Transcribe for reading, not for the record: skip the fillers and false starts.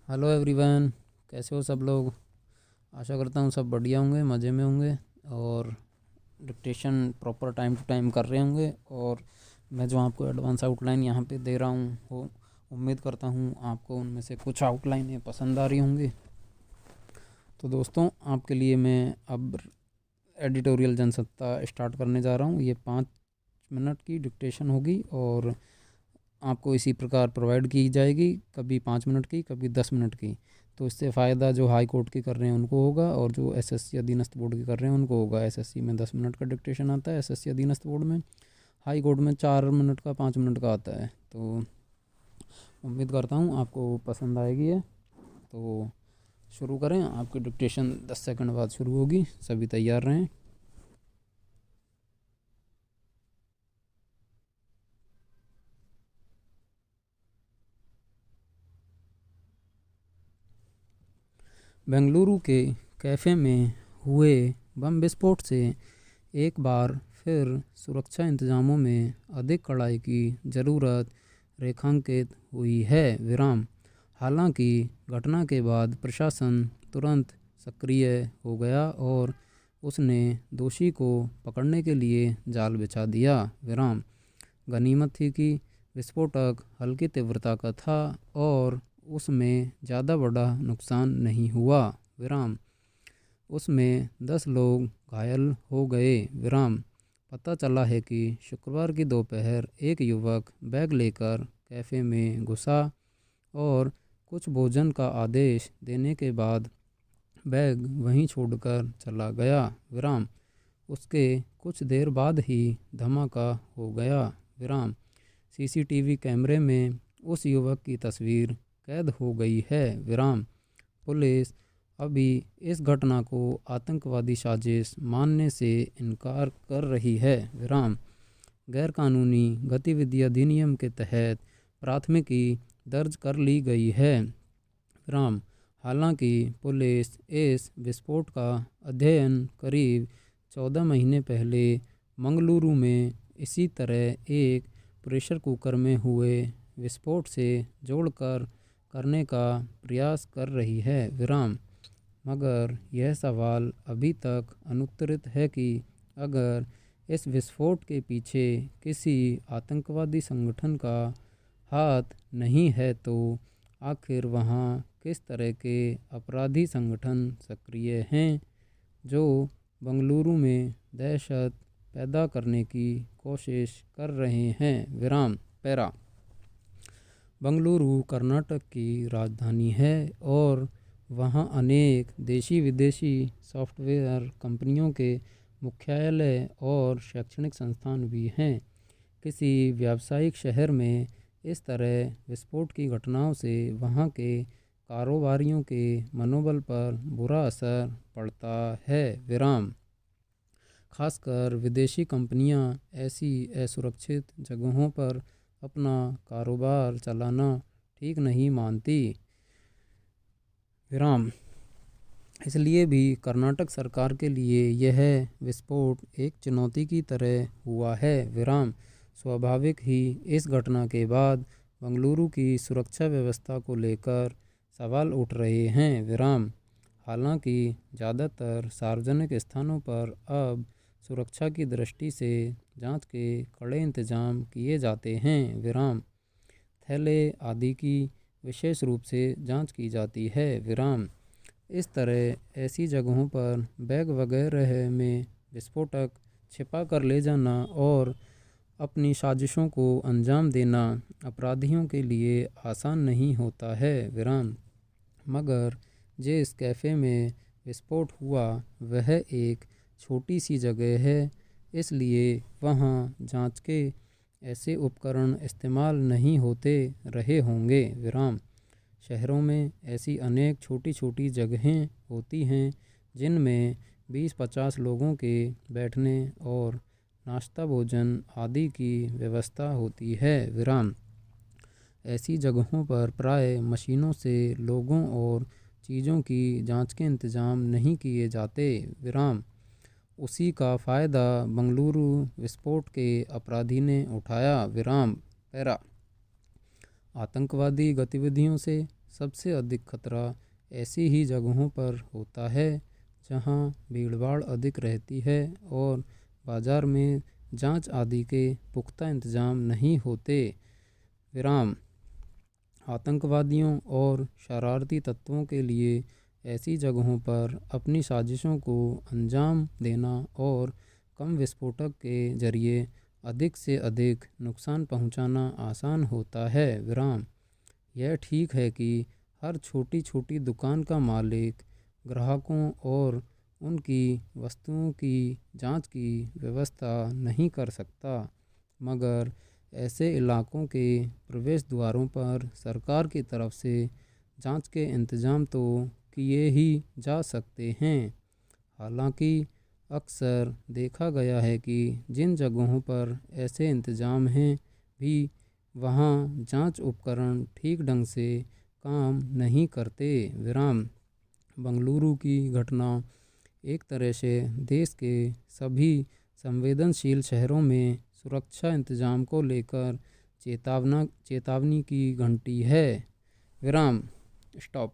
Hello everyone. कैसे हो सब लोग। आशा करता हूँ सब बढ़िया होंगे, मज़े में होंगे और dictation proper time to time कर रहे होंगे। और मैं जो आपको एडवांस आउटलाइन यहाँ पे दे रहा हूँ वो उम्मीद करता हूँ आपको उनमें से कुछ आउटलाइनें पसंद आ रही होंगी। तो दोस्तों, आपके लिए मैं अब एडिटोरियल जनसत्ता स्टार्ट करने जा रहा हूँ। ये 5 मिनट की डिक्टेशन होगी और आपको इसी प्रकार प्रोवाइड की जाएगी, कभी 5 मिनट की, कभी 10 मिनट की। तो इससे फ़ायदा जो हाई कोर्ट की कर रहे हैं उनको होगा और जो एसएससी अधीनस्थ बोर्ड की कर रहे हैं उनको होगा। एसएससी में 10 मिनट का डिक्टेशन आता है, एसएससी अधीनस्थ बोर्ड में। हाई कोर्ट में 4 मिनट का, 5 मिनट का आता है। तो उम्मीद करता हूँ आपको पसंद आएगी है। तो शुरू करें। आपकी डिक्टेशन 10 सेकंड बाद शुरू होगी। सभी तैयार रहें। बेंगलुरु के कैफ़े में हुए बम विस्फोट से एक बार फिर सुरक्षा इंतजामों में अधिक कड़ाई की ज़रूरत रेखांकित हुई है। विराम। हालांकि घटना के बाद प्रशासन तुरंत सक्रिय हो गया और उसने दोषी को पकड़ने के लिए जाल बिछा दिया। विराम। गनीमत थी कि विस्फोटक हल्की तीव्रता का था और उसमें ज़्यादा बड़ा नुकसान नहीं हुआ। विराम। उसमें 10 लोग घायल हो गए। विराम। पता चला है कि शुक्रवार की दोपहर एक युवक बैग लेकर कैफ़े में घुसा और कुछ भोजन का आदेश देने के बाद बैग वहीं छोड़कर चला गया। विराम। उसके कुछ देर बाद ही धमाका हो गया। विराम। सीसीटीवी कैमरे में उस युवक की तस्वीर कैद हो गई है। विराम। पुलिस अभी इस घटना को आतंकवादी साजिश मानने से इनकार कर रही है। विराम। गैरकानूनी गतिविधि अधिनियम के तहत प्राथमिकी दर्ज कर ली गई है। विराम। हालांकि पुलिस इस विस्फोट का अध्ययन करीब 14 महीने पहले मंगलुरु में इसी तरह एक प्रेशर कुकर में हुए विस्फोट से जोड़कर करने का प्रयास कर रही है। विराम। मगर यह सवाल अभी तक अनुत्तरित है कि अगर इस विस्फोट के पीछे किसी आतंकवादी संगठन का हाथ नहीं है तो आखिर वहाँ किस तरह के अपराधी संगठन सक्रिय हैं जो बंगलुरु में दहशत पैदा करने की कोशिश कर रहे हैं। विराम। पैरा। बंगलुरु कर्नाटक की राजधानी है और वहाँ अनेक देशी विदेशी सॉफ्टवेयर कंपनियों के मुख्यालय और शैक्षणिक संस्थान भी हैं। किसी व्यावसायिक शहर में इस तरह विस्फोट की घटनाओं से वहाँ के कारोबारियों के मनोबल पर बुरा असर पड़ता है। विराम। खासकर विदेशी कंपनियां ऐसी असुरक्षित जगहों पर अपना कारोबार चलाना ठीक नहीं मानती। विराम। इसलिए भी कर्नाटक सरकार के लिए यह विस्फोट एक चुनौती की तरह हुआ है। विराम। स्वाभाविक ही इस घटना के बाद बंगलुरु की सुरक्षा व्यवस्था को लेकर सवाल उठ रहे हैं। विराम। हालांकि ज़्यादातर सार्वजनिक स्थानों पर अब सुरक्षा की दृष्टि से जांच के कड़े इंतजाम किए जाते हैं। विराम। थैले आदि की विशेष रूप से जांच की जाती है। विराम। इस तरह ऐसी जगहों पर बैग वगैरह में विस्फोटक छिपा कर ले जाना और अपनी साजिशों को अंजाम देना अपराधियों के लिए आसान नहीं होता है। विराम। मगर जिस कैफ़े में विस्फोट हुआ वह एक छोटी सी जगह है, इसलिए वहाँ जांच के ऐसे उपकरण इस्तेमाल नहीं होते रहे होंगे। विराम। शहरों में ऐसी अनेक छोटी छोटी जगहें होती हैं जिनमें 20-50 लोगों के बैठने और नाश्ता भोजन आदि की व्यवस्था होती है। विराम। ऐसी जगहों पर प्राय मशीनों से लोगों और चीज़ों की जांच के इंतजाम नहीं किए जाते। विराम। उसी का फ़ायदा बंगलुरु विस्फोट के अपराधी ने उठाया। विराम। पैरा। आतंकवादी गतिविधियों से सबसे अधिक खतरा ऐसी ही जगहों पर होता है जहां भीड़भाड़ अधिक रहती है और बाज़ार में जांच आदि के पुख्ता इंतजाम नहीं होते। विराम। आतंकवादियों और शरारती तत्वों के लिए ऐसी जगहों पर अपनी साजिशों को अंजाम देना और कम विस्फोटक के जरिए अधिक से अधिक नुकसान पहुंचाना आसान होता है। विराम। यह ठीक है कि हर छोटी छोटी दुकान का मालिक ग्राहकों और उनकी वस्तुओं की जांच की व्यवस्था नहीं कर सकता, मगर ऐसे इलाकों के प्रवेश द्वारों पर सरकार की तरफ से जांच के इंतजाम तो किए ही जा सकते हैं। हालांकि अक्सर देखा गया है कि जिन जगहों पर ऐसे इंतजाम हैं भी वहां जांच उपकरण ठीक ढंग से काम नहीं करते। विराम। बंगलुरु की घटना एक तरह से देश के सभी संवेदनशील शहरों में सुरक्षा इंतजाम को लेकर चेतावनी की घंटी है। विराम। स्टॉप।